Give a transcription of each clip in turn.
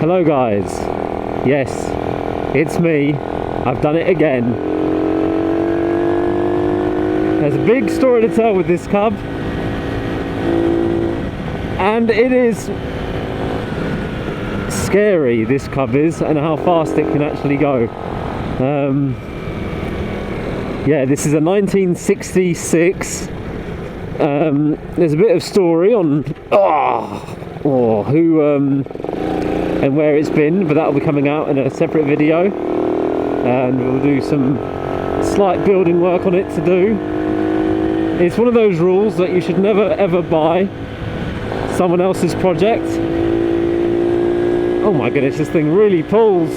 Hello guys, yes, it's me, I've done it again. There's a big story to tell with this cub, and it is scary, this cub is, and how fast it can actually go. Yeah, this is a 1966. There's a bit of story on who and where it's been, but that'll be coming out in a separate video, and we'll do some slight building work on it to do. It's one of those rules that you should never ever buy someone else's project. Oh my goodness, this thing really pulls.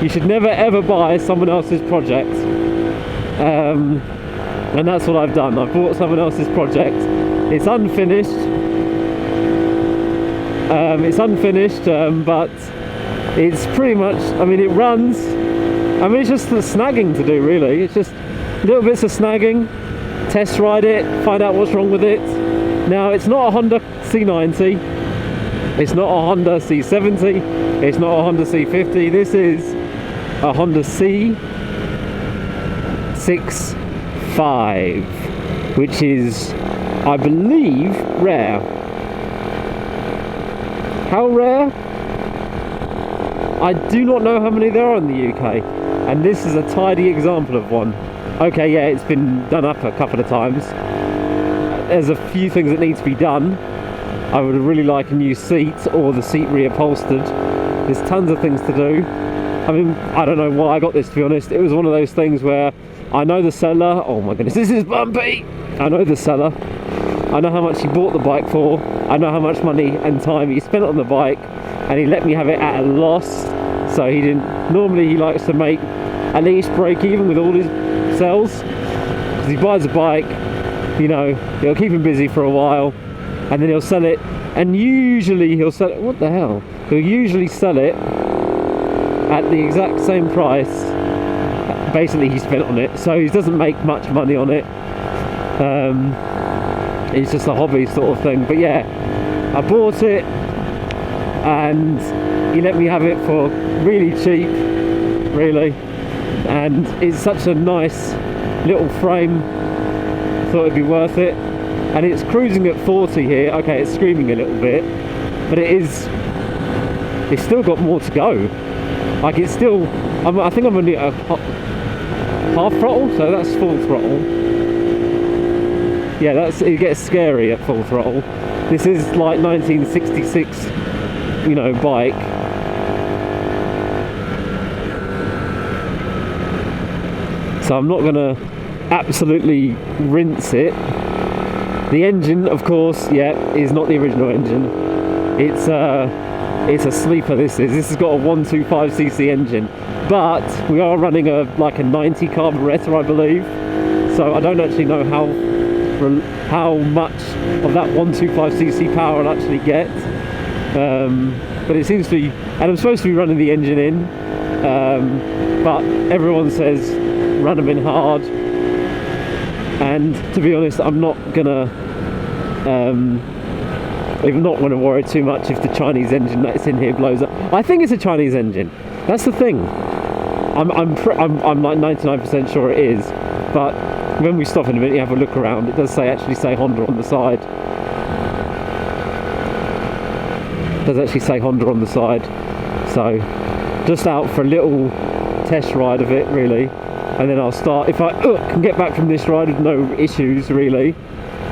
You should never ever buy someone else's project, and that's what I've done. I've bought someone else's project. It's unfinished. But it's pretty much, I mean, it runs. I mean, it's just the snagging to do, really. It's just little bits of snagging, test ride it, find out what's wrong with it. Now, it's not a Honda C90, it's not a Honda C70, it's not a Honda C50. This is a Honda C65, which is, I believe, rare. How rare? I do not know how many there are in the UK, and this is a tidy example of one. Okay, yeah, it's been done up a couple of times. There's a few things that need to be done. I would really like a new seat, or the seat reupholstered. There's tons of things to do. I mean, I don't know why I got this, to be honest. It was one of those things where I know the seller. Oh my goodness, this is bumpy. I know the seller. I know how much he bought the bike for. I know how much money and time he spent on the bike, and he let me have it at a loss. So he didn't. Normally he likes to make at least break even with all his sales, because he buys a bike, you know, it'll keep him busy for a while, and then he'll sell it. And usually he'll sell it. What the hell? He'll usually sell it at the exact same price basically he spent on it. So he doesn't make much money on it. It's just a hobby sort of thing. But yeah, I bought it and he let me have it for really cheap, really, and it's such a nice little frame. I thought it'd be worth it, and it's cruising at 40 here. Okay, it's screaming a little bit, but it's still got more to go. Like, it's still, I think I'm only at half throttle, so that's full throttle. Yeah, it gets scary at full throttle. This is like 1966, you know, bike. So I'm not gonna absolutely rinse it. The engine, of course, yeah, is not the original engine. It's a sleeper. This has got a 125cc engine, but we are running like a 90 carburetor, I believe. So I don't actually know how much of that 125cc power I'll actually get. But it seems to be, and I'm supposed to be running the engine in, but everyone says run them in hard, and to be honest, I'm not gonna worry too much if the Chinese engine that's in here blows up. I think it's a Chinese engine. That's the thing. I'm like 99% sure it is, but when we stop in a minute, you have a look around, it does actually say Honda on the side. It does actually say Honda on the side. So just out for a little test ride of it, really, and then I'll start, if I can get back from this ride with no issues really,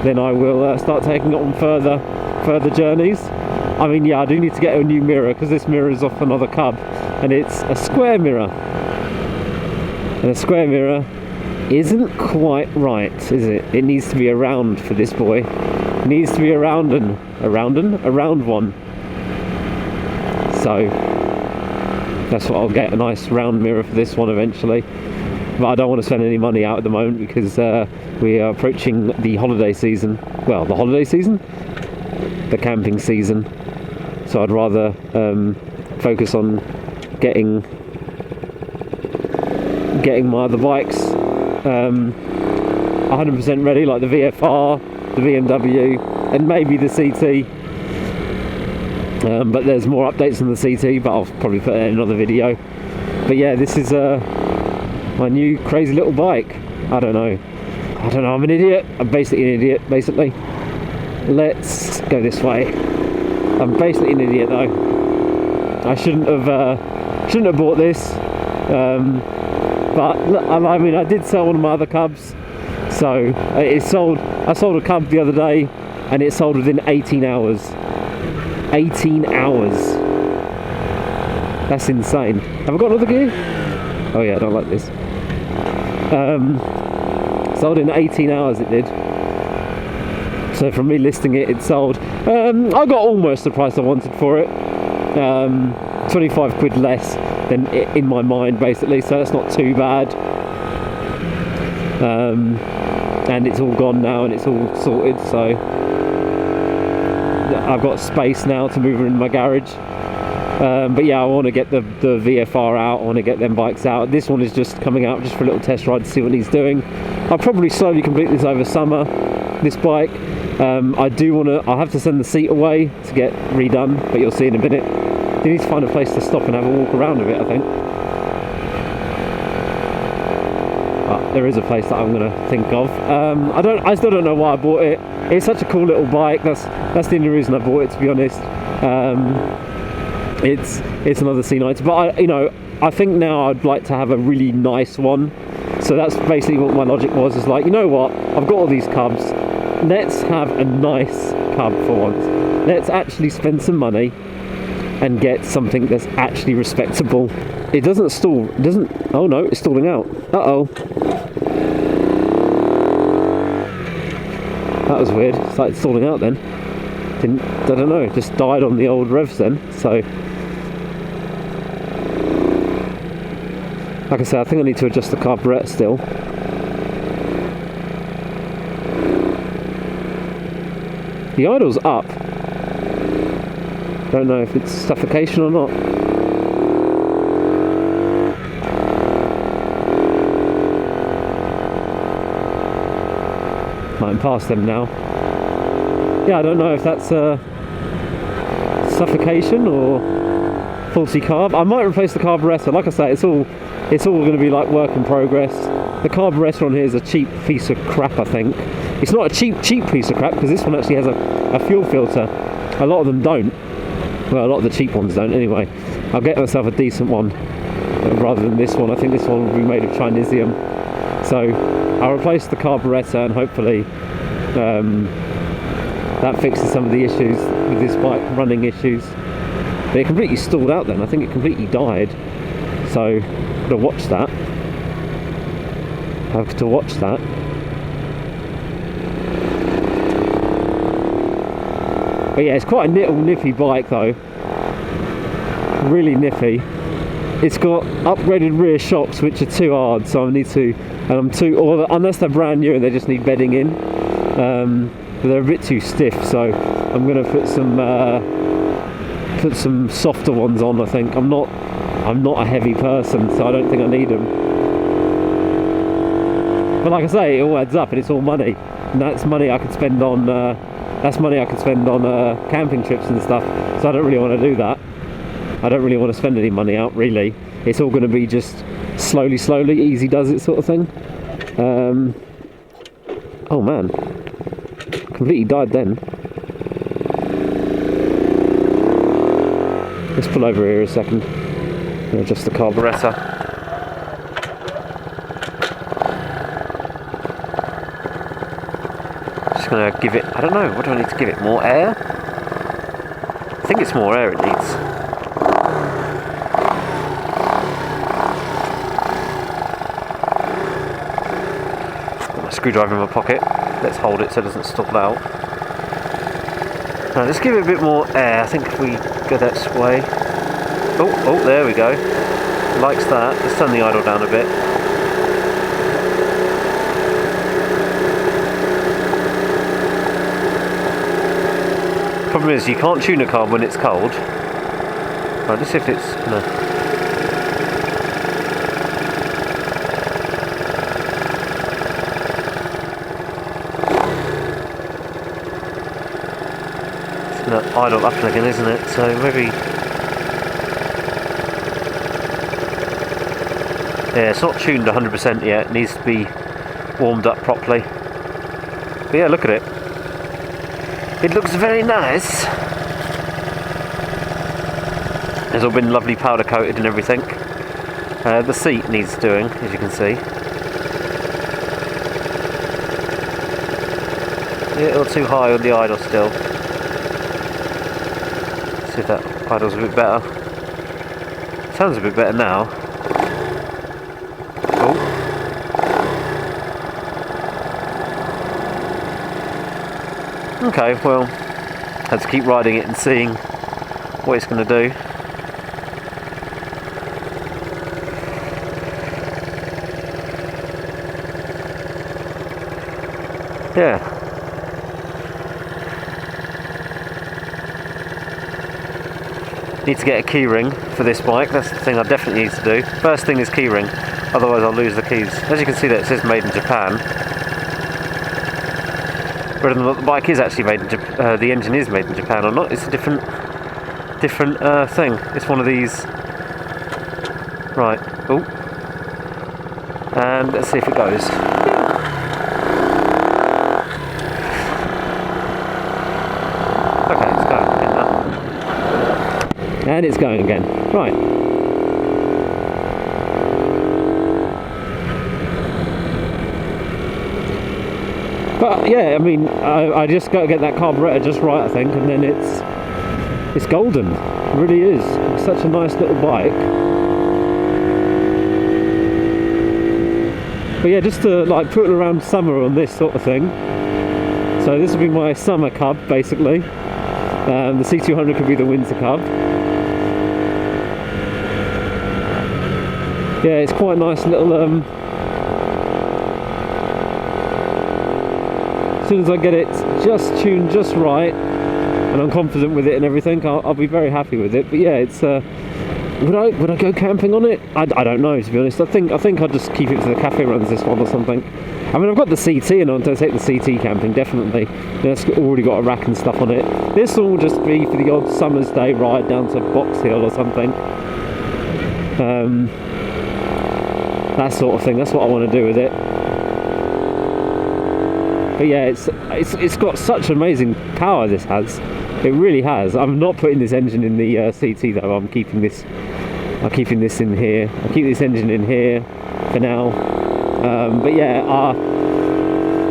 then I will start taking it on further journeys. I mean, yeah, I do need to get a new mirror, because this mirror is off another cub, and it's a square mirror, and a square mirror isn't quite right, is it? It needs to be a round for this boy. It needs to be a round one. So that's what I'll get, a nice round mirror for this one eventually. But I don't want to spend any money out at the moment, because we are approaching the holiday season. Well, the holiday season? The camping season. So I'd rather focus on getting my other bikes 100% ready, like the VFR, the BMW, and maybe the CT. but there's more updates on the CT, but I'll probably put it in another video. But yeah, this is my new crazy little bike. I don't know, I'm an idiot. I'm basically an idiot, basically. Let's go this way. I'm basically an idiot though. I shouldn't have bought this, but look, I mean, I did sell one of my other Cubs, so I sold a Cub the other day, and it sold within 18 hours. 18 hours. That's insane. Have I got another gear? Oh yeah, I don't like this. Sold in 18 hours it did. So from me listing it, it sold. I got almost the price I wanted for it. 25 quid less than in my mind, basically, so that's not too bad. And it's all gone now, and it's all sorted, so I've got space now to move her in my garage. But yeah, I want to get the VFR out. I want to get them bikes out. This one is just coming out just for a little test ride to see what he's doing. I'll probably slowly complete this over summer, this bike. I have to send the seat away to get redone, but you'll see in a minute. You need to find a place to stop and have a walk around with it, I think. There is a place that I'm going to think of. I still don't know why I bought it. It's such a cool little bike. That's the only reason I bought it, to be honest. It's another C90, but I think now I'd like to have a really nice one. So that's basically what my logic was. Is like, you know what? I've got all these Cubs. Let's have a nice Cub for once. Let's actually spend some money and get something that's actually respectable. It doesn't stall. It doesn't. Oh no, it's stalling out. Uh-oh. That was weird. It started stalling out then. I don't know. It just died on the old revs then. So, like I said, I think I need to adjust the carburetor still. The idle's up. Don't know if it's suffocation or not. I'm past them now. Yeah, I don't know if that's suffocation or faulty carb. I might replace the carburetor. Like I say, it's all going to be like work in progress. The carburetor on here is a cheap piece of crap, I think. It's not a cheap piece of crap, because this one actually has a fuel filter. A lot of them don't. Well, a lot of the cheap ones don't anyway. I'll get myself a decent one rather than this one. I think this one will be made of Chinesium. So I'll replace the carburetor, and hopefully that fixes some of the issues with this bike, running issues. But it completely stalled out then. I think it completely died. So I've got to watch that. I have to watch that. But yeah, it's quite a little nippy bike though. Really nippy. It's got upgraded rear shocks, which are too hard, so I need to, or unless they're brand new and they just need bedding in, but they're a bit too stiff. So I'm going to put some softer ones on. I think I'm not a heavy person, so I don't think I need them. But like I say, it all adds up, and it's all money, and that's money I could spend on. Camping trips and stuff. So I don't really want to do that. I don't really want to spend any money out, really. It's all going to be just slowly, easy does it sort of thing. Oh man, completely died then. Let's pull over here a second and adjust the carburetor. Just going to give it, I don't know, what do I need to give it? More air? I think it's more air it needs. Screwdriver in my pocket. Let's hold it so it doesn't stall out. Now let's give it a bit more air. I think if we go that way. Oh, there we go. Likes that. Let's turn the idle down a bit. Problem is, you can't tune a car when it's cold. Right, let's see if it's no. No, idle up again, isn't it? So maybe... Yeah, it's not tuned 100% yet. It needs to be warmed up properly. But yeah, look at it. It looks very nice. It's all been lovely powder coated and everything. The seat needs doing, as you can see. A little too high on the idle still. See if that idle's a bit better. Sounds a bit better now. Oh. Okay, well, had to keep riding it and seeing what it's going to do. Yeah. Need to get a key ring for this bike. That's the thing I definitely need to do. First thing is key ring, otherwise I'll lose the keys. As you can see, that it says made in Japan. Whether or not the bike is actually made in Japan, the engine is made in Japan or not, it's a different thing. It's one of these. Right. Oh. And let's see if it goes. And it's going again. Right. But yeah, I mean, I just got to get that carburetor just right, I think, and then it's golden. It really is. It's such a nice little bike. But yeah, just to like put it around summer on this sort of thing. So this will be my summer cub, basically. The C200 could be the winter cub. Yeah, it's quite a nice little, as soon as I get it just tuned just right, and I'm confident with it and everything, I'll be very happy with it. But yeah, it's, would I go camping on it? I don't know, to be honest. I think I'll just keep it for the cafe runs, this one, or something. I mean, I've got the CT, and I'll take the CT camping, definitely. It's already got a rack and stuff on it. This one will just be for the odd summer's day ride down to Box Hill or something. That sort of thing. That's what I want to do with it. But yeah, it's got such amazing power, this has. It really has. I'm not putting this engine in the CT though. I'm keeping this in here. I'll keep this engine in here for now. But yeah,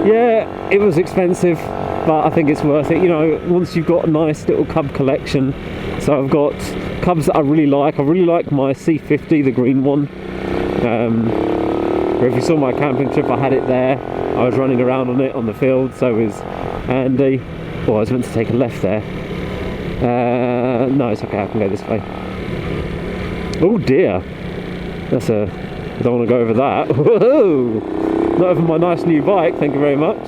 yeah, it was expensive, but I think it's worth it. You know, once you've got a nice little cub collection. So I've got cubs that I really like. I really like my C50, the green one. If you saw my camping trip, I had it there. I was running around on it on the field, so was Andy. Well, I was meant to take a left there. No, it's okay, I can go this way. Oh dear, I don't want to go over that. Whoa! Not over my nice new bike, thank you very much.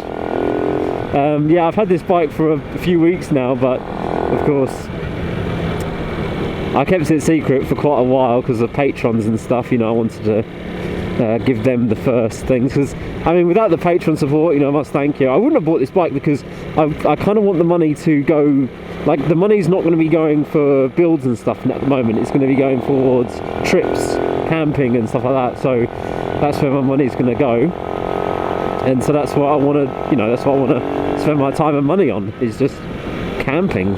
Yeah, I've had this bike for a few weeks now, but of course I kept it secret for quite a while because of patrons and stuff. You know, I wanted to give them the first things, because I mean, without the patron support, you know, I must thank you. I wouldn't have bought this bike because I kind of want the money to go, like, the money's not going to be going for builds and stuff at the moment. It's going to be going towards trips, camping and stuff like that. So that's where my money's going to go, and so that's what I want to, you know, that's what I want to spend my time and money on, is just camping.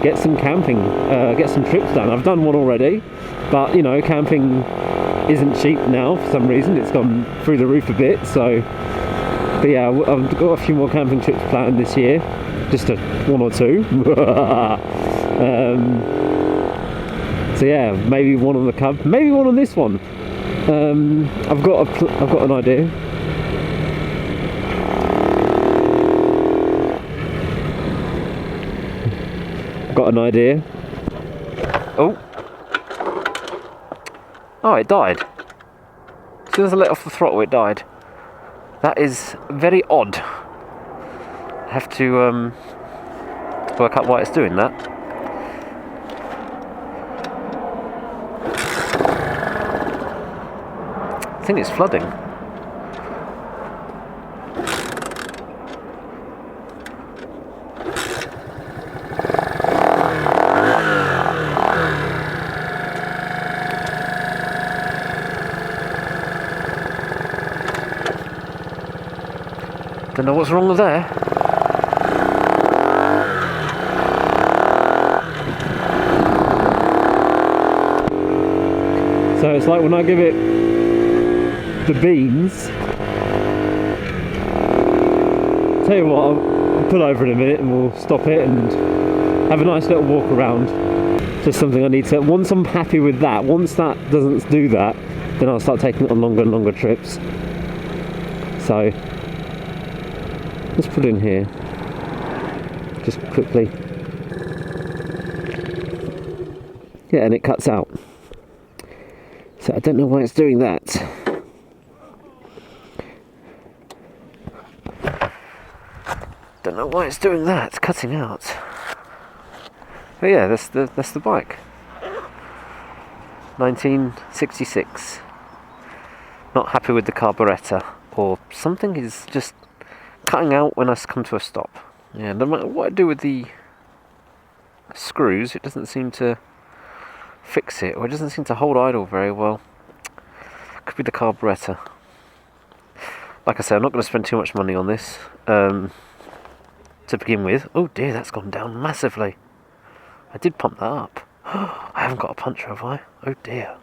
Get some camping, get some trips done. I've done one already, but you know, camping isn't cheap now for some reason. It's gone through the roof a bit. So, but yeah, I've got a few more camping trips planned this year, just one or two. So yeah, maybe one on the cub, maybe one on this one. I've got an idea. Got an idea. Oh, it died. As soon as I let off the throttle, it died. That is very odd. I have to work out why it's doing that. I think it's flooding. Don't know what's wrong with there. So it's like when I give it the beans. Tell you what, I'll pull over in a minute and we'll stop it and have a nice little walk around. Just something I need to, once I'm happy with that, once that doesn't do that, then I'll start taking it on longer and longer trips. So let's put it in here just quickly. Yeah, and it cuts out. So I don't know why it's doing that. Don't know why it's doing that. It's cutting out. But yeah, that's the bike. 1966. Not happy with the carburetor, or something is just cutting out when I come to a stop. Yeah, no matter what I do with the screws, it doesn't seem to fix it, or it doesn't seem to hold idle very well. Could be the carburetor. Like I said, I'm not going to spend too much money on this to begin with. Oh dear, that's gone down massively. I did pump that up. I haven't got a puncher, have I? Oh dear.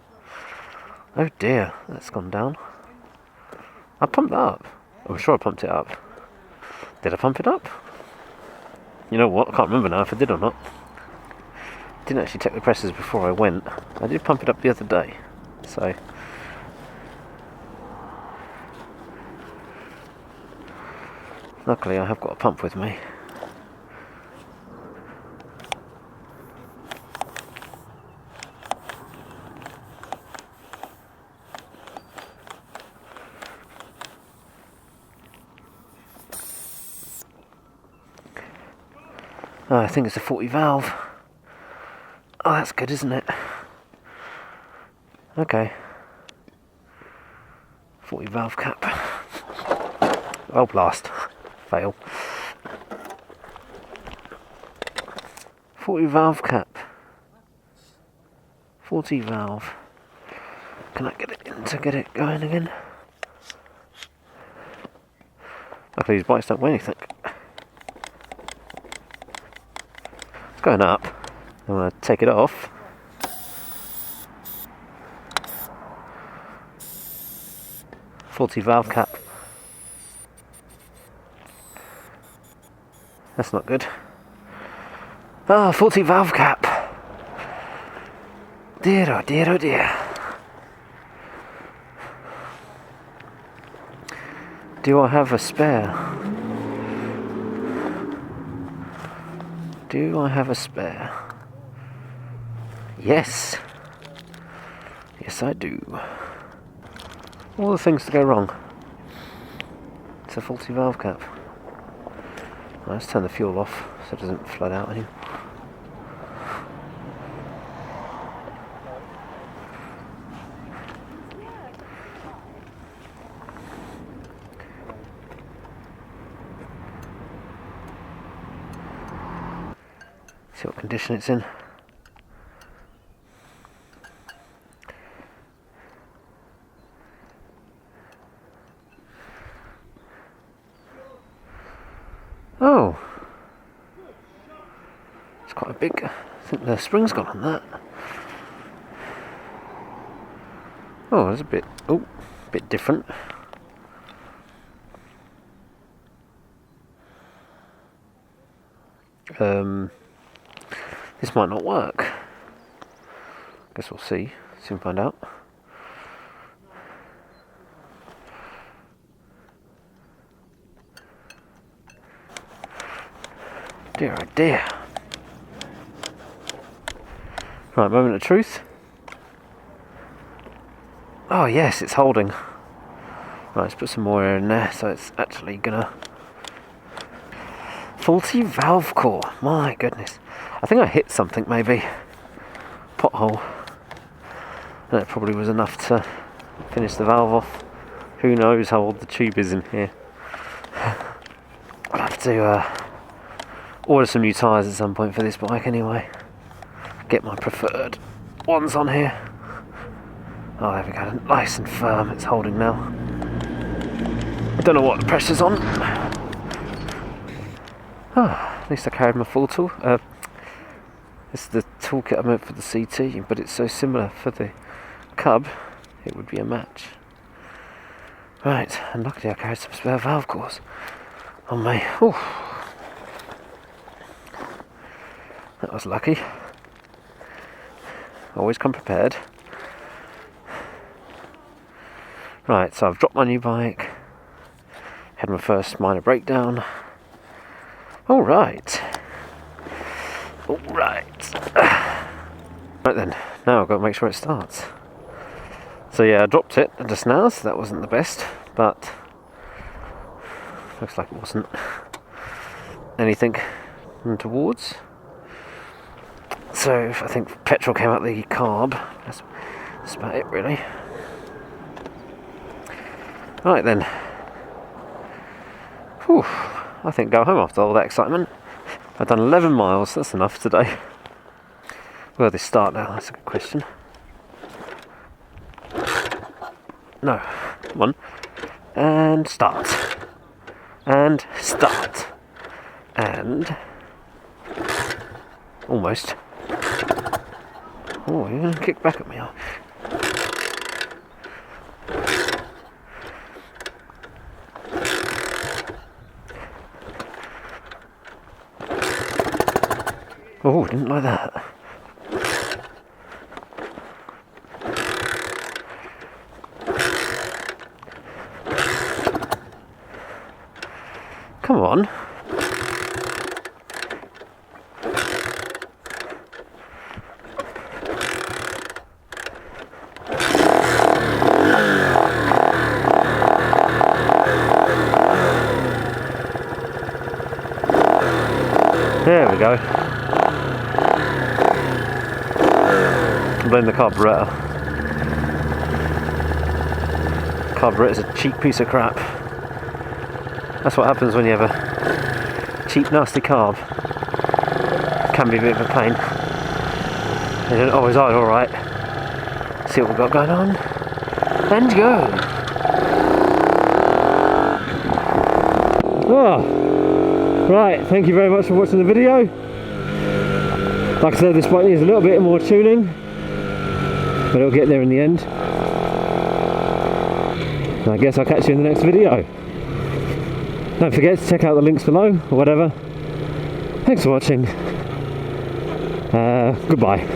Oh dear, that's gone down. I pumped that up. I'm sure I pumped it up. Did I pump it up? You know what, I can't remember now if I did or not. Didn't actually check the presses before I went. I did pump it up the other day. So luckily I have got a pump with me. Oh, I think it's a 40 valve. Oh, that's good, isn't it? Okay. 40 valve cap. Oh, blast. Fail. 40 valve cap. 40 valve. Can I get it in to get it going again? Luckily these bikes don't weigh anything. It's going up. I'm going to take it off. Faulty valve cap. That's not good. Ah, faulty valve cap. Dear, oh dear, oh dear. Do I have a spare? Do I have a spare? Yes. Yes, I do. All the things to go wrong. It's a faulty valve cap. Well, let's turn the fuel off so it doesn't flood out anymore. See what condition it's in. Oh, it's quite a big. I think the spring's gone on that. Oh, there's a bit. Oh, a bit different. This might not work. Guess we'll see. Soon find out. Dear oh dear. Right, moment of truth. Oh yes, it's holding. Right, let's put some more air in there so it's actually gonna... Faulty valve core, my goodness. I think I hit something maybe. Pothole. And it probably was enough to finish the valve off. Who knows how old the tube is in here. I'll have to order some new tyres at some point for this bike anyway. Get my preferred ones on here. Oh, there we go, nice and firm, it's holding now. I don't know what the pressure's on. At least I carried my full tool. This is the toolkit I meant for the CT, but it's so similar for the Cub, it would be a match. Right, and luckily I carried some spare valve cores on me. Ooh. That was lucky. Always come prepared. Right, so I've dropped my new bike, had my first minor breakdown. Alright. Right then, now I've got to make sure it starts. So yeah, I dropped it just now, so that wasn't the best, but looks like it wasn't anything towards. So I think petrol came out the carb. That's about it really. Right then. Whew, I think go home after all that excitement. I've done 11 miles, that's enough today. Where do they start now? That's a good question. No, come on. And start. And start. And almost. Oh, you're going to kick back at me. Oh, didn't like that. Come on. There we go. Blame the carburetor. Carburetor's a cheap piece of crap. That's what happens when you have a cheap, nasty carb. Can be a bit of a pain. They don't always are alright. See what we've got going on. And go! Oh, right, thank you very much for watching the video. Like I said, this bike needs a little bit more tuning, but it'll get there in the end. And I guess I'll catch you in the next video. Don't forget to check out the links below, or whatever. Thanks for watching. Goodbye.